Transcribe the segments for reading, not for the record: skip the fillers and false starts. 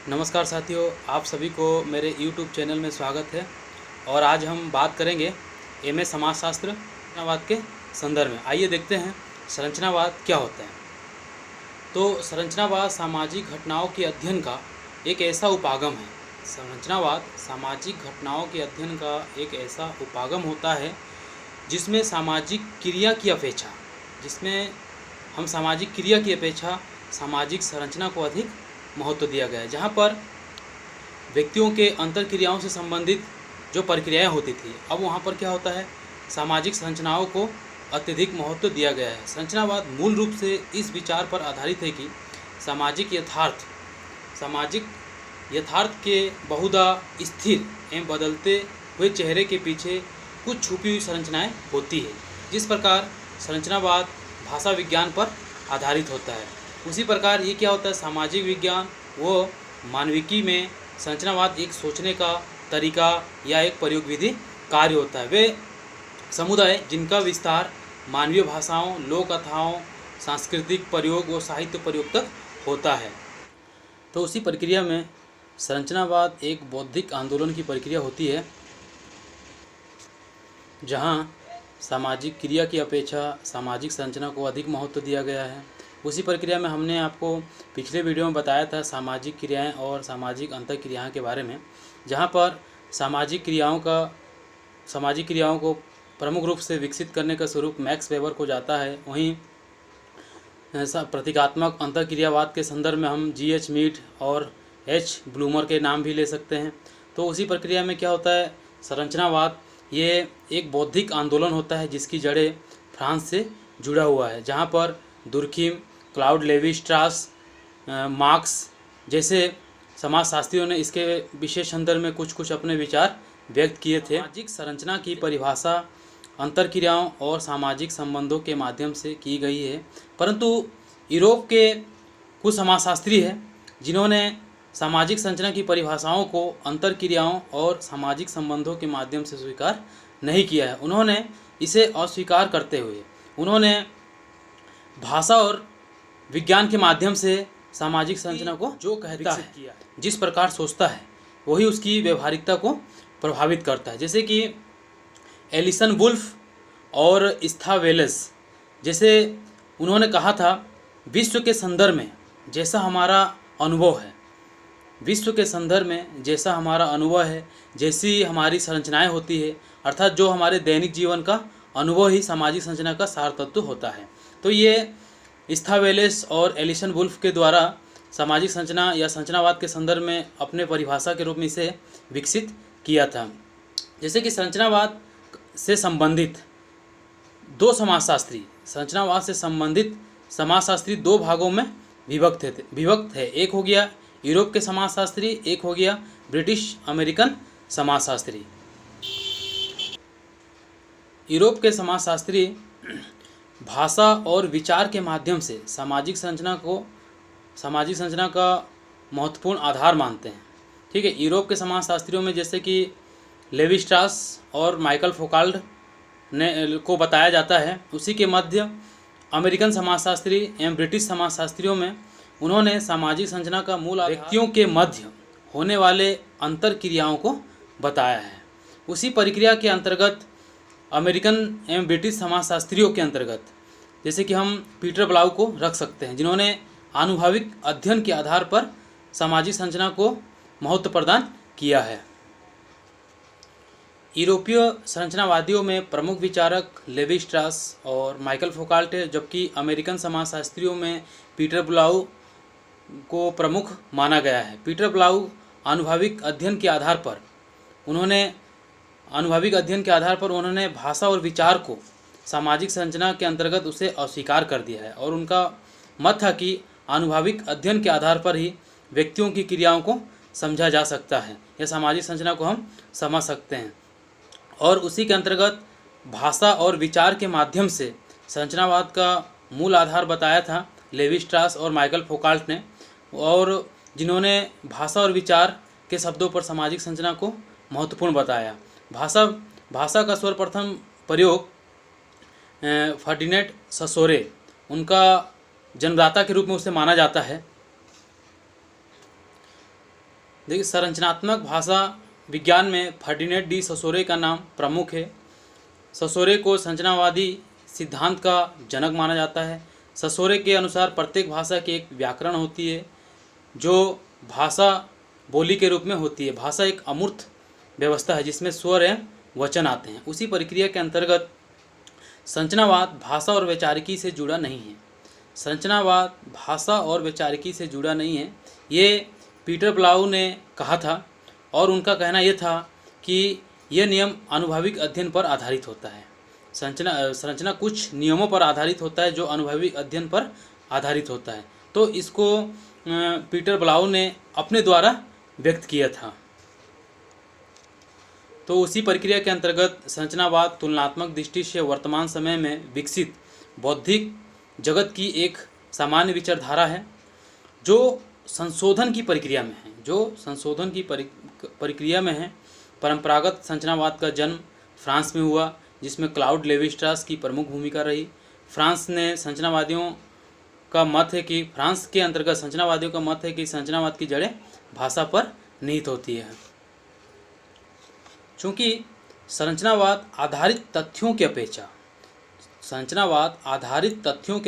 नमस्कार साथियों, आप सभी को मेरे YouTube चैनल में स्वागत है। और आज हम बात करेंगे एमए समाजशास्त्र संरचनावाद के संदर्भ में। आइए देखते हैं संरचनावाद क्या होता है। तो संरचनावाद सामाजिक घटनाओं के अध्ययन का एक ऐसा उपागम है। संरचनावाद सामाजिक घटनाओं के अध्ययन का एक ऐसा उपागम होता है जिसमें सामाजिक क्रिया की अपेक्षा सामाजिक संरचना को अधिक महत्व दिया गया है। जहाँ पर व्यक्तियों के अंतर क्रियाओं से संबंधित जो प्रक्रियाएं होती थी, अब वहाँ पर क्या होता है, सामाजिक संरचनाओं को अत्यधिक महत्व दिया गया है। संरचनावाद मूल रूप से इस विचार पर आधारित है कि सामाजिक यथार्थ के बहुधा स्थिर एवं बदलते हुए चेहरे के पीछे कुछ छुपी हुई संरचनाएं होती है। जिस प्रकार संरचनावाद भाषा विज्ञान पर आधारित होता है, उसी प्रकार ये क्या होता है, सामाजिक विज्ञान व मानविकी में संरचनावाद एक सोचने का तरीका या एक प्रयोग विधि कार्य होता है। वे समुदाय जिनका विस्तार मानवीय भाषाओं, लोक कथाओं, सांस्कृतिक प्रयोग व साहित्य प्रयोग तक होता है। तो उसी प्रक्रिया में संरचनावाद एक बौद्धिक आंदोलन की प्रक्रिया होती है, जहाँ सामाजिक क्रिया की अपेक्षा सामाजिक संरचना को अधिक महत्व दिया गया है। उसी प्रक्रिया में हमने आपको पिछले वीडियो में बताया था सामाजिक क्रियाएं और सामाजिक अंतर क्रियाओं के बारे में, जहां पर सामाजिक क्रियाओं को प्रमुख रूप से विकसित करने का स्वरूप मैक्स वेबर को जाता है। वहीं प्रतीकात्मक अंतर क्रियावाद के संदर्भ में हम G.H. मीट और H. ब्लूमर के नाम भी ले सकते हैं। तो उसी प्रक्रिया में क्या होता है, संरचनावाद ये एक बौद्धिक आंदोलन होता है जिसकी जड़ें फ्रांस से जुड़ा हुआ है, जहाँ पर दुर्खिम, क्लाउड लेवी स्ट्रास, मार्क्स जैसे समाजशास्त्रियों ने इसके विशेष संदर्भ में कुछ अपने विचार व्यक्त किए थे। सामाजिक संरचना की परिभाषा अंतर क्रियाओं और सामाजिक संबंधों के माध्यम से की गई है, परंतु यूरोप के कुछ समाजशास्त्री हैं जिन्होंने सामाजिक संरचना की परिभाषाओं को अंतर क्रियाओं और सामाजिक संबंधों के माध्यम से स्वीकार नहीं किया है। उन्होंने इसे अस्वीकार करते हुए उन्होंने भाषा और विज्ञान के माध्यम से सामाजिक संरचना को जो कहता है, जिस प्रकार सोचता है, वही उसकी व्यवहारिकता को प्रभावित करता है। जैसे कि एलिसन वुल्फ और स्था वेलेस जैसे उन्होंने कहा था, विश्व के संदर्भ में जैसा हमारा अनुभव है, जैसी हमारी संरचनाएं होती है, अर्थात जो हमारे दैनिक जीवन का अनुभव ही सामाजिक संरचना का सार तत्व होता है। तो ये स्था वेलेस और एलिसन वुल्फ के द्वारा सामाजिक संरचना या संरचनावाद के संदर्भ में अपने परिभाषा के रूप में इसे विकसित किया था। जैसे कि संरचनावाद से संबंधित समाजशास्त्री दो भागों में विभक्त है। एक हो गया यूरोप के समाजशास्त्री, एक हो गया ब्रिटिश अमेरिकन समाजशास्त्री। यूरोप के समाजशास्त्री भाषा और विचार के माध्यम से सामाजिक संरचना का महत्वपूर्ण आधार मानते हैं। ठीक है, यूरोप के समाजशास्त्रियों में जैसे कि लेवी स्ट्रास और माइकल फोकाल्ट को बताया जाता है। उसी के मध्य अमेरिकन समाजशास्त्री एवं ब्रिटिश समाजशास्त्रियों में उन्होंने सामाजिक संरचना का मूल व्यक्तियों के मध्य होने वाले अंतर क्रियाओं को बताया है। उसी प्रक्रिया के अंतर्गत अमेरिकन एवं ब्रिटिश समाजशास्त्रियों के अंतर्गत जैसे कि हम पीटर ब्लाउ को रख सकते हैं, जिन्होंने आनुभविक अध्ययन के आधार पर सामाजिक संरचना को महत्व प्रदान किया है। यूरोपीय संरचनावादियों में प्रमुख विचारक लेवी स्ट्रास और माइकल फोकाल्ट है, जबकि अमेरिकन समाजशास्त्रियों में पीटर ब्लाउ को प्रमुख माना गया है। पीटर ब्लाउ आनुभविक अध्ययन के आधार पर उन्होंने भाषा और विचार को सामाजिक संरचना के अंतर्गत उसे अस्वीकार कर दिया है, और उनका मत था कि आनुभविक अध्ययन के आधार पर ही व्यक्तियों की क्रियाओं को समझा जा सकता है या सामाजिक संरचना को हम समझ सकते हैं। और उसी के अंतर्गत भाषा और विचार के माध्यम से संरचनावाद का मूल आधार बताया था लेवी स्ट्रास और माइकल फोकाल्ट ने, और जिन्होंने भाषा और विचार के शब्दों पर सामाजिक संरचना को महत्वपूर्ण बताया। भाषा का सर्वप्रथम प्रयोग फर्डिनेंड ससोरे, उनका जन्मदाता के रूप में उसे माना जाता है। देखिए, संरचनात्मक भाषा विज्ञान में फर्डिनेंड डी ससोरे का नाम प्रमुख है। ससोरे को संरचनावादी सिद्धांत का जनक माना जाता है। ससोरे के अनुसार प्रत्येक भाषा की एक व्याकरण होती है जो भाषा बोली के रूप में होती है। भाषा एक अमूर्त व्यवस्था है जिसमें स्वर एवं वचन आते हैं। उसी प्रक्रिया के अंतर्गत संरचनावाद भाषा और वैचारिकी से जुड़ा नहीं है। संरचनावाद भाषा और वैचारिकी से जुड़ा नहीं है, ये पीटर ब्लाउ ने कहा था, और उनका कहना यह था कि यह नियम अनुभविक अध्ययन पर आधारित होता है। संरचना कुछ नियमों पर आधारित होता है जो अनुभविक अध्ययन पर आधारित होता है। तो इसको पीटर ब्लाउ ने अपने द्वारा व्यक्त किया था। तो उसी प्रक्रिया के अंतर्गत संरचनावाद तुलनात्मक दृष्टि से वर्तमान समय में विकसित बौद्धिक जगत की एक सामान्य विचारधारा है जो संशोधन की प्रक्रिया में है। परंपरागत संरचनावाद का जन्म फ्रांस में हुआ, जिसमें क्लाउड लेवी-स्ट्रास की प्रमुख भूमिका रही। फ्रांस के संरचनावादियों का मत है कि संरचनावाद की जड़ें भाषा पर निहित होती है। चूँकि संरचनावाद आधारित तथ्यों की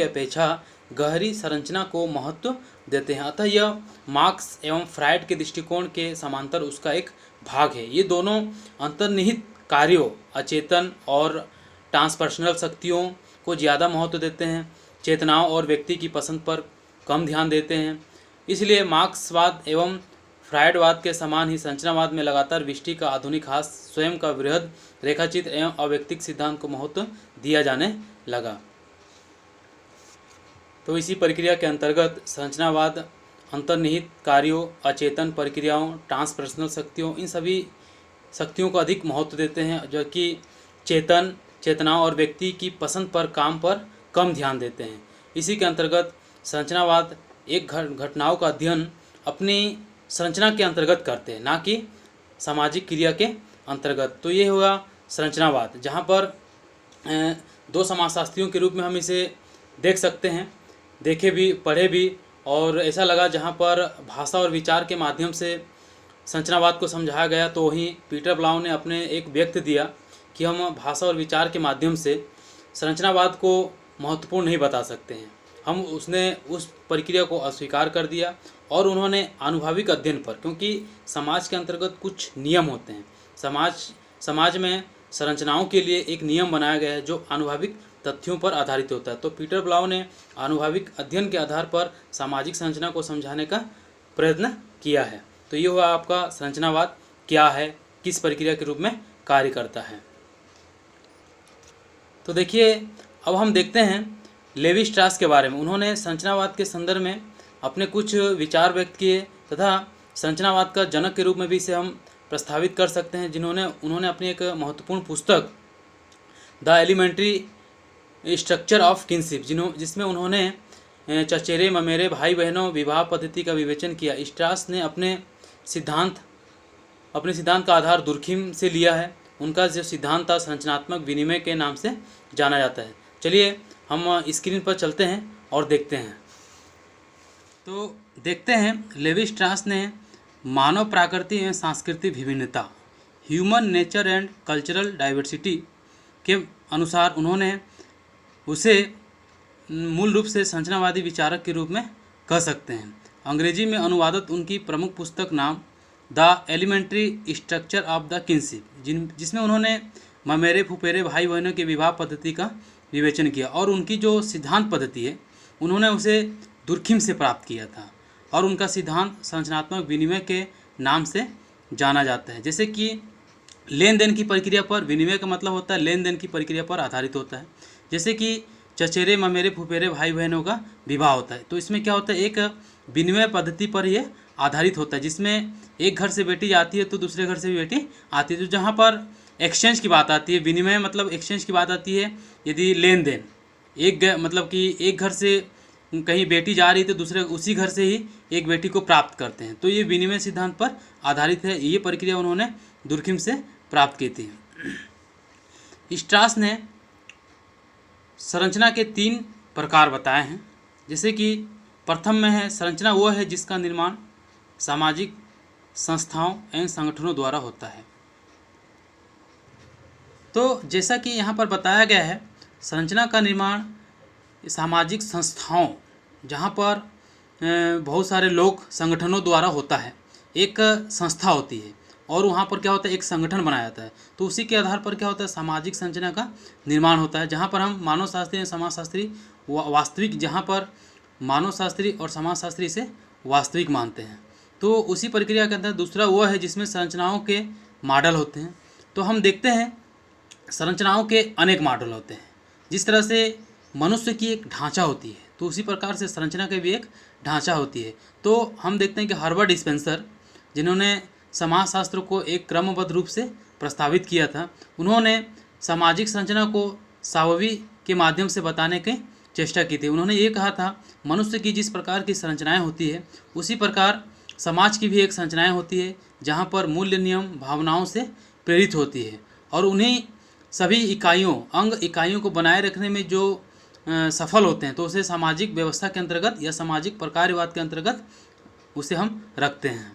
अपेक्षा गहरी संरचना को महत्व देते हैं, अतः यह मार्क्स एवं फ्रायड के दृष्टिकोण के समांतर उसका एक भाग है। ये दोनों अंतर्निहित कार्यों, अचेतन और ट्रांसपर्सनल शक्तियों को ज़्यादा महत्व देते हैं, चेतनाओं और व्यक्ति की पसंद पर कम ध्यान देते हैं। इसलिए मार्क्सवाद एवं फ्रायडवाद के समान ही संरचनावाद में लगातार विष्टि का आधुनिक हास, स्वयं का वृहद रेखाचित्र एवं अवैयक्तिक सिद्धांत को महत्व दिया जाने लगा। तो इसी प्रक्रिया के अंतर्गत संरचनावाद अंतर्निहित कार्यों, अचेतन प्रक्रियाओं, ट्रांसपर्सनल शक्तियों, इन सभी शक्तियों को अधिक महत्व देते हैं, जो कि चेतनाओं और व्यक्ति की पसंद पर काम पर कम ध्यान देते हैं। इसी के अंतर्गत संरचनावाद एक घटनाओं का अध्ययन अपनी संरचना के अंतर्गत करते हैं, ना कि सामाजिक क्रिया के अंतर्गत। तो ये हुआ संरचनावाद, जहाँ पर दो समाजशास्त्रियों के रूप में हम इसे देख सकते हैं, देखे भी, पढ़े भी, और ऐसा लगा जहाँ पर भाषा और विचार के माध्यम से संरचनावाद को समझाया गया, तो वहीं पीटर ब्लाउ ने अपने एक व्यक्त दिया कि हम भाषा और विचार के माध्यम से संरचनावाद को महत्वपूर्ण नहीं बता सकते हैं। उसने उस प्रक्रिया को अस्वीकार कर दिया और उन्होंने अनुभविक अध्ययन पर, क्योंकि समाज के अंतर्गत कुछ नियम होते हैं, समाज में संरचनाओं के लिए एक नियम बनाया गया है जो अनुभविक तथ्यों पर आधारित होता है। तो पीटर ब्लाउ ने अनुभविक अध्ययन के आधार पर सामाजिक संरचना को समझाने का प्रयत्न किया है। तो ये हुआ आपका संरचनावाद क्या है, किस प्रक्रिया के रूप में कार्य करता है। तो देखिए, अब हम देखते हैं लेवी-स्ट्रास के बारे में। उन्होंने संरचनावाद के संदर्भ में अपने कुछ विचार व्यक्त किए तथा संरचनावाद का जनक के रूप में भी इसे हम प्रस्तावित कर सकते हैं, उन्होंने अपनी एक महत्वपूर्ण पुस्तक the elementary structure of kinship, जिसमें उन्होंने चचेरे ममेरे भाई बहनों विवाह पद्धति का विवेचन किया। स्ट्रास ने अपने सिद्धांत का आधार दुर्खिम से लिया है। उनका जो सिद्धांत था संरचनात्मक विनिमय के नाम से जाना जाता है। चलिए हम स्क्रीन पर चलते हैं और देखते हैं। तो देखते हैं लेवी-स्ट्रास ने मानव प्रकृति एवं सांस्कृतिक विभिन्नता, human nature and cultural diversity के अनुसार उन्होंने उसे मूल रूप से संरचनावादी विचारक के रूप में कह सकते हैं। अंग्रेजी में अनुवादित उनकी प्रमुख पुस्तक नाम the elementary structure of the kinship, जिसमें उन्होंने ममेरे फुफेरे भाई बहनों के विवाह पद्धति का विवेचन किया, और उनकी जो सिद्धांत पद्धति है उन्होंने उसे दुर्खिम से प्राप्त किया था, और उनका सिद्धांत संरचनात्मक विनिमय के नाम से जाना जाता है। जैसे कि लेन देन की प्रक्रिया पर, विनिमय का मतलब होता है लेन देन की प्रक्रिया पर आधारित होता है। जैसे कि चचेरे ममेरे फुफेरे भाई बहनों का विवाह होता है, तो इसमें क्या होता है, एक विनिमय पद्धति पर यह आधारित होता है, जिसमें एक घर से बेटी आती है तो दूसरे घर से भी बेटी आती है। तो जहाँ पर एक्सचेंज की बात आती है, विनिमय मतलब एक्सचेंज की बात आती है, यदि लेन देन मतलब कि एक घर से कहीं बेटी जा रही है तो दूसरे उसी घर से ही एक बेटी को प्राप्त करते हैं, तो ये विनिमय सिद्धांत पर आधारित है। ये प्रक्रिया उन्होंने दुर्खिम से प्राप्त की थी। स्ट्रास ने संरचना के 3 प्रकार बताए हैं। जैसे कि प्रथम में है, संरचना वो है जिसका निर्माण सामाजिक संस्थाओं एवं संगठनों द्वारा होता है। तो जैसा कि यहाँ पर बताया गया है, संरचना का निर्माण सामाजिक संस्थाओं, जहाँ पर बहुत सारे लोग संगठनों द्वारा होता है। एक संस्था होती है और वहाँ पर क्या होता है, एक संगठन बनाया जाता है। तो उसी के आधार पर क्या होता है, सामाजिक संरचना का निर्माण होता है, जहाँ पर हम मानवशास्त्री समाजशास्त्री वास्तविक, जहाँ पर मानवशास्त्री और समाजशास्त्री इसे वास्तविक मानते हैं। तो उसी प्रक्रिया के अंदर दूसरा वो है जिसमें संरचनाओं के मॉडल होते हैं। तो हम देखते हैं संरचनाओं के अनेक मॉडल होते हैं। जिस तरह से मनुष्य की एक ढांचा होती है, तो उसी प्रकार से संरचना की भी एक ढांचा होती है। तो हम देखते हैं कि हर्बर्ट स्पेंसर, जिन्होंने समाजशास्त्र को एक क्रमबद्ध रूप से प्रस्तावित किया था, उन्होंने सामाजिक संरचना को साववी के माध्यम से बताने की चेष्टा की थी। उन्होंने ये कहा था, मनुष्य की जिस प्रकार की संरचनाएं होती है, उसी प्रकार समाज की भी एक संरचनाएं होती है, जहाँ पर मूल्य नियम भावनाओं से प्रेरित होती है, और उन्हीं सभी इकाइयों अंग इकाइयों को बनाए रखने में जो सफल होते हैं, तो उसे सामाजिक व्यवस्था के अंतर्गत या सामाजिक प्रकारवाद के अंतर्गत उसे हम रखते हैं।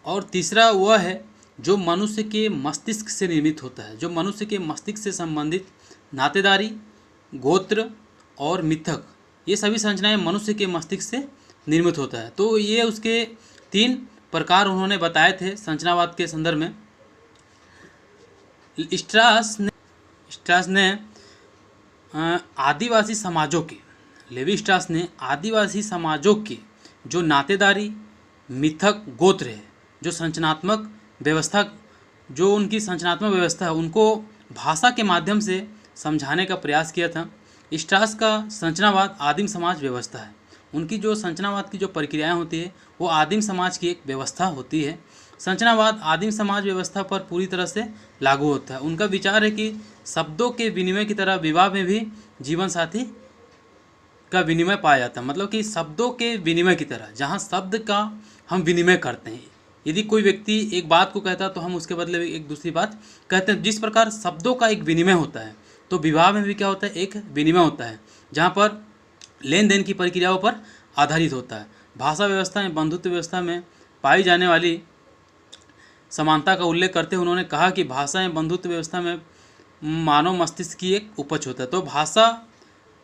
और तीसरा वह है जो मनुष्य के मस्तिष्क से निर्मित होता है, जो मनुष्य के मस्तिष्क से संबंधित नातेदारी, गोत्र और मिथक, ये सभी संरचनाएं मनुष्य के मस्तिष्क से निर्मित होता है। तो ये उसके 3 प्रकार उन्होंने बताए थे संरचनावाद के संदर्भ में। स्ट्रास ने आदिवासी समाजों के, लेवी स्ट्रास ने आदिवासी समाजों के जो नातेदारी, मिथक, गोत्र है, जो संरचनात्मक व्यवस्था, जो उनकी संरचनात्मक व्यवस्था है, उनको भाषा के माध्यम से समझाने का प्रयास किया था। स्ट्रास का संरचनावाद आदिम समाज व्यवस्था है। उनकी जो संरचनावाद की जो प्रक्रियाएं होती है, वो आदिम समाज की एक व्यवस्था होती है। संरचनावाद आदिम समाज व्यवस्था पर पूरी तरह से लागू होता है। उनका विचार है कि शब्दों के विनिमय की तरह विवाह में भी जीवन साथी का विनिमय पाया जाता है। मतलब कि शब्दों के विनिमय की तरह, जहाँ शब्द का हम विनिमय करते हैं, यदि कोई व्यक्ति एक बात को कहता है तो हम उसके बदले एक दूसरी बात कहते हैं। जिस प्रकार शब्दों का एक विनिमय होता है, तो विवाह में भी क्या होता है, एक विनिमय होता है, जहाँ पर लेन देन की प्रक्रियाओं पर आधारित होता है। भाषा व्यवस्था में बंधुत्व व्यवस्था में पाई जाने वाली समानता का उल्लेख करते हुए उन्होंने कहा कि भाषा एवं बंधुत्व व्यवस्था में मानव मस्तिष्क की एक उपज होता है। तो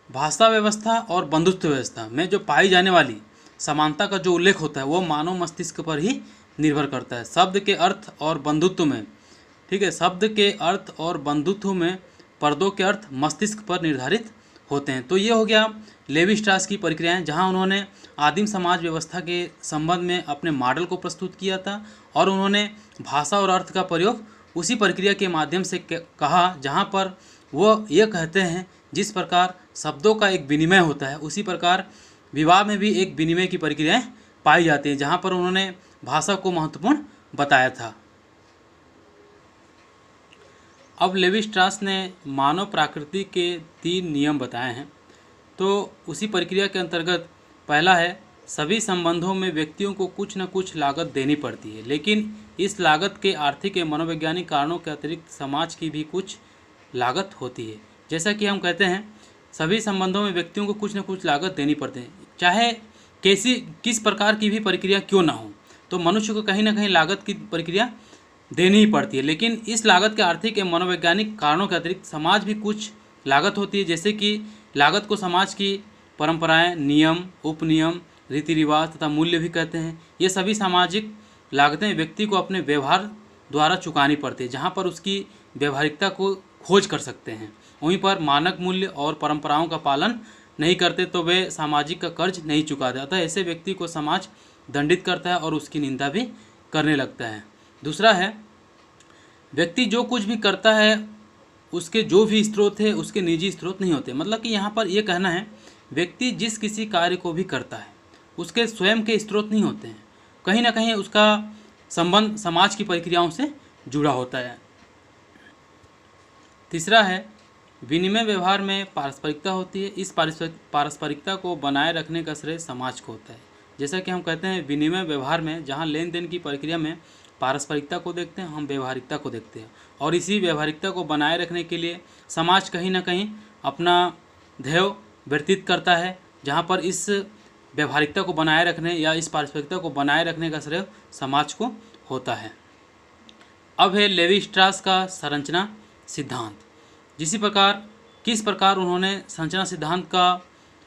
भाषा व्यवस्था और बंधुत्व व्यवस्था में जो पाई जाने वाली समानता का जो उल्लेख होता है, वो मानव मस्तिष्क पर ही निर्भर करता है। शब्द के अर्थ और बंधुत्व में, ठीक है, शब्द के अर्थ और बंधुत्व में पर्दों के अर्थ मस्तिष्क पर निर्धारित होते हैं। तो ये हो गया लेवी स्ट्रास की प्रक्रियाएं, जहां उन्होंने आदिम समाज व्यवस्था के संबंध में अपने मॉडल को प्रस्तुत किया था, और उन्होंने भाषा और अर्थ का प्रयोग उसी प्रक्रिया के माध्यम से कहा, जहां पर वो ये कहते हैं जिस प्रकार शब्दों का एक विनिमय होता है, उसी प्रकार विवाह में भी एक विनिमय की प्रक्रियाएं पाई जाती हैं, जहां पर उन्होंने भाषा को महत्वपूर्ण बताया था। अब लेवी स्ट्रास ने मानव प्रकृति के 3 नियम बताए हैं। तो उसी प्रक्रिया के अंतर्गत पहला है, सभी संबंधों में व्यक्तियों को कुछ न कुछ लागत देनी पड़ती है, लेकिन इस लागत के आर्थिक एवं मनोवैज्ञानिक कारणों के अतिरिक्त समाज की भी कुछ लागत होती है। जैसा कि हम कहते हैं, सभी संबंधों में व्यक्तियों को कुछ न कुछ लागत देनी पड़ती है, चाहे किस प्रकार की भी प्रक्रिया क्यों ना हो, तो मनुष्य को कहीं ना कहीं लागत की प्रक्रिया देनी ही पड़ती है। लेकिन इस लागत के आर्थिक एवं मनोवैज्ञानिक कारणों के अतिरिक्त समाज भी कुछ लागत होती है। जैसे कि लागत को समाज की परंपराएं, नियम, उपनियम, रीति रिवाज तथा मूल्य भी कहते हैं। ये सभी सामाजिक लागतें व्यक्ति को अपने व्यवहार द्वारा चुकानी पड़ती है, जहाँ पर उसकी व्यवहारिकता को खोज कर सकते हैं। वहीं पर मानक मूल्य और परंपराओं का पालन नहीं करते तो वे सामाजिक का कर्ज नहीं चुकाते, अतः ऐसे व्यक्ति को समाज दंडित करता है और उसकी निंदा भी करने लगता है। दूसरा है, व्यक्ति जो कुछ भी करता है उसके जो भी स्रोत है उसके निजी स्रोत नहीं होते। मतलब कि यहाँ पर यह कहना है, व्यक्ति जिस किसी कार्य को भी करता है उसके स्वयं के स्रोत नहीं होते हैं, कहीं ना कहीं उसका संबंध समाज की प्रक्रियाओं से जुड़ा होता है। तीसरा है, विनिमय व्यवहार में पारस्परिकता होती है। इस पारस्परिकता को बनाए रखने का श्रेय समाज को होता है। जैसा कि हम कहते हैं, विनिमय व्यवहार में जहाँ लेन देन की प्रक्रिया में पारस्परिकता को देखते हैं, हम व्यवहारिकता को देखते हैं, और इसी व्यवहारिकता को बनाए रखने के लिए समाज कहीं ना कहीं अपना ध्येय व्यतीत करता है, जहाँ पर इस व्यवहारिकता को बनाए रखने या इस पारस्परिकता को बनाए रखने का श्रेय समाज को होता है। अब है लेवी स्ट्रास का संरचना सिद्धांत। किस प्रकार उन्होंने संरचना सिद्धांत का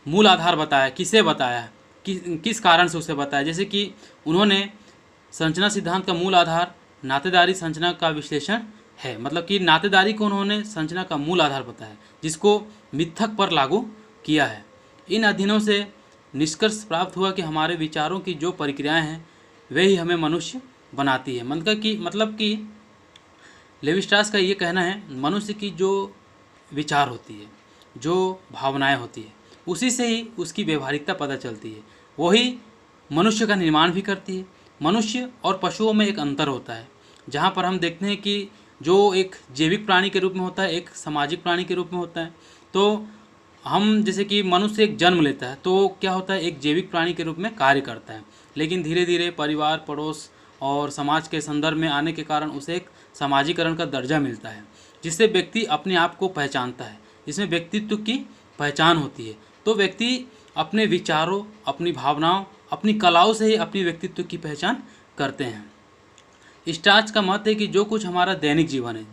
मूल आधार बताया, किसे बताया, किस कारण से उसे बताया। जैसे कि उन्होंने संरचना सिद्धांत का मूल आधार नातेदारी संरचना का विश्लेषण है, मतलब कि नातेदारी को उन्होंने संरचना का मूल आधार बताया, जिसको मिथक पर लागू किया है। इन अध्ययनों से निष्कर्ष प्राप्त हुआ कि हमारे विचारों की जो प्रक्रियाएं हैं वे ही हमें मनुष्य बनाती है। मतलब कि लेवी स्ट्रास का ये कहना है, मनुष्य की जो विचार होती है, जो भावनाएं होती है, उसी से ही उसकी व्यवहारिकता पता चलती है, वही मनुष्य का निर्माण भी करती है। मनुष्य और पशुओं में एक अंतर होता है, जहाँ पर हम देखते हैं कि जो एक जैविक प्राणी के रूप में होता है, एक सामाजिक प्राणी के रूप में होता है। तो हम जैसे कि मनुष्य एक जन्म लेता है तो क्या होता है, एक जैविक प्राणी के रूप में कार्य करता है, लेकिन धीरे धीरे परिवार, पड़ोस और समाज के संदर्भ में आने के कारण उसे एक सामाजिकरण का दर्जा मिलता है, जिससे व्यक्ति अपने आप को पहचानता है, जिसमें व्यक्तित्व की पहचान होती है। तो व्यक्ति अपने विचारों, अपनी भावनाओं, अपनी कलाओं से ही अपनी व्यक्तित्व की पहचान करते हैं। स्ट्रास का मत है कि जो कुछ हमारा दैनिक जीवन है,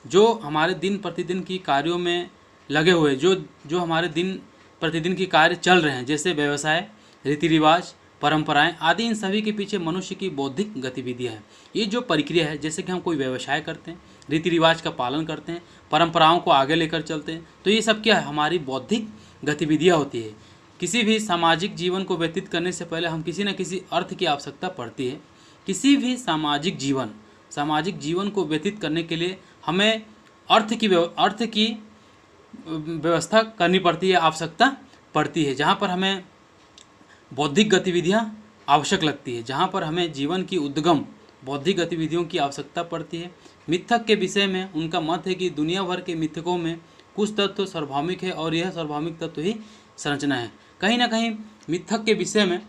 जो हमारे दिन प्रतिदिन की कार्यों में लगे हुए, जो हमारे दिन प्रतिदिन की कार्य चल रहे हैं, जैसे व्यवसाय, रीति रिवाज, परंपराएं आदि, इन सभी के पीछे मनुष्य की बौद्धिक गतिविधियां हैं। ये जो प्रक्रिया है, जैसे कि हम कोई व्यवसाय करते हैं, रीति रिवाज का पालन करते हैं, परंपराओं को आगे लेकर चलते हैं, तो ये सब क्या है, हमारी बौद्धिक गतिविधियाँ होती है। किसी भी सामाजिक जीवन को व्यतीत करने से पहले हम किसी न किसी अर्थ की आवश्यकता पड़ती है। किसी भी सामाजिक जीवन को व्यतीत करने के लिए हमें अर्थ की व्यवस्था करनी पड़ती है, आवश्यकता पड़ती है, जहाँ पर हमें बौद्धिक गतिविधियाँ आवश्यक लगती है, जहाँ पर हमें जीवन की उद्गम बौद्धिक गतिविधियों की आवश्यकता पड़ती है। मिथक के विषय में उनका मत है कि दुनिया भर के मिथकों में कुछ तत्व सार्वभौमिक है और यह सार्वभौमिक तत्व ही संरचना है। कहीं ना कहीं मिथक के विषय में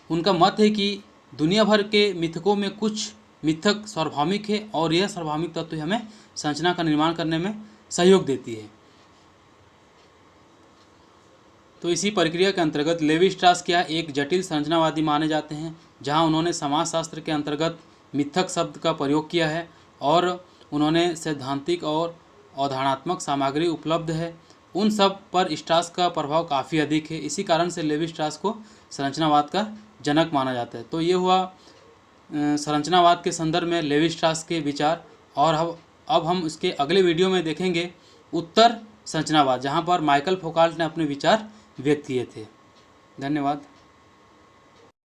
उनका मत है कि दुनिया भर के मिथकों में कुछ मिथक सार्वभौमिक है और यह सार्वभौमिक तत्व ही हमें संरचना का निर्माण करने में सहयोग देती है। तो इसी प्रक्रिया के अंतर्गत लेवी स्ट्रास क्या एक जटिल संरचनावादी माने जाते हैं, जहां उन्होंने समाजशास्त्र के अंतर्गत मिथक शब्द का प्रयोग किया है और उन्होंने सैद्धांतिक और अवधारणात्मक सामग्री उपलब्ध है, उन सब पर स्ट्रास का प्रभाव काफ़ी अधिक है। इसी कारण से लेवी स्ट्रास को संरचनावाद का जनक माना जाता है। तो ये हुआ संरचनावाद के संदर्भ में लेवी स्ट्रास के विचार। और अब हम इसके अगले वीडियो में देखेंगे उत्तर संरचनावाद, जहाँ पर माइकल फौकाल्ट ने अपने विचार व्यक्त किए थे। धन्यवाद।